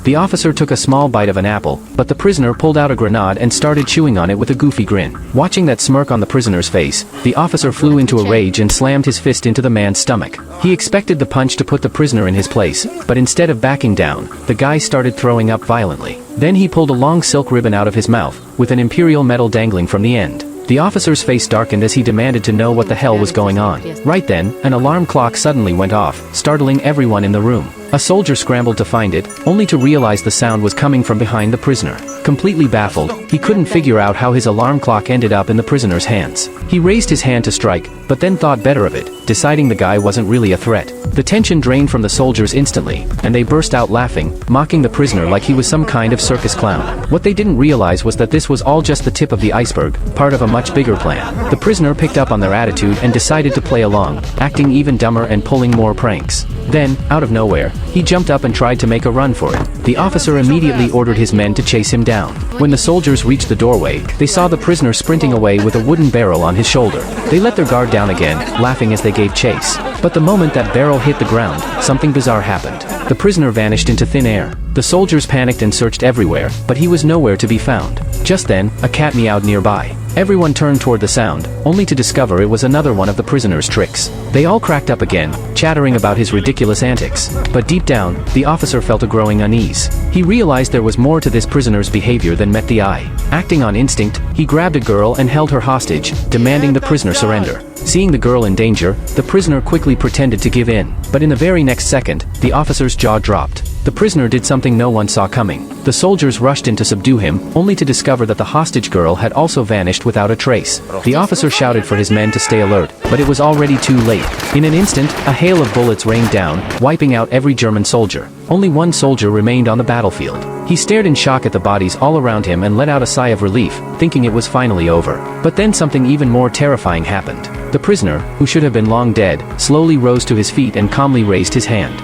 The officer took a small bite of an apple, but the prisoner pulled out a grenade and started chewing on it with a goofy grin. Watching that smirk on the prisoner's face, the officer flew into a rage and slammed his fist into the man's stomach. He expected the punch to put the prisoner in his place, but instead of backing down, the guy started throwing up violently. Then he pulled a long silk ribbon out of his mouth, with an imperial medal dangling from the end. The officer's face darkened as he demanded to know what the hell was going on. Right then, an alarm clock suddenly went off, startling everyone in the room. A soldier scrambled to find it, only to realize the sound was coming from behind the prisoner. Completely baffled, he couldn't figure out how his alarm clock ended up in the prisoner's hands. He raised his hand to strike, but then thought better of it, deciding the guy wasn't really a threat. The tension drained from the soldiers instantly, and they burst out laughing, mocking the prisoner like he was some kind of circus clown. What they didn't realize was that this was all just the tip of the iceberg, part of a much bigger plan. The prisoner picked up on their attitude and decided to play along, acting even dumber and pulling more pranks. Then, out of nowhere, he jumped up and tried to make a run for it. The officer immediately ordered his men to chase him down. When the soldiers reached the doorway, they saw the prisoner sprinting away with a wooden barrel on his shoulder. They let their guard down again, laughing as they gave chase. But the moment that barrel hit the ground, something bizarre happened. The prisoner vanished into thin air. The soldiers panicked and searched everywhere, but he was nowhere to be found. Just then, a cat meowed nearby. Everyone turned toward the sound, only to discover it was another one of the prisoner's tricks. They all cracked up again, chattering about his ridiculous antics. But deep down, the officer felt a growing unease. He realized there was more to this prisoner's behavior than met the eye. Acting on instinct, he grabbed a girl and held her hostage, demanding the prisoner surrender. Seeing the girl in danger, the prisoner quickly pretended to give in. But in the very next second, the officer's jaw dropped. The prisoner did something no one saw coming. The soldiers rushed in to subdue him, only to discover that the hostage girl had also vanished without a trace. The officer shouted for his men to stay alert, but it was already too late. In an instant, a hail of bullets rained down, wiping out every German soldier. Only one soldier remained on the battlefield. He stared in shock at the bodies all around him and let out a sigh of relief, thinking it was finally over. But then something even more terrifying happened. The prisoner, who should have been long dead, slowly rose to his feet and calmly raised his hand.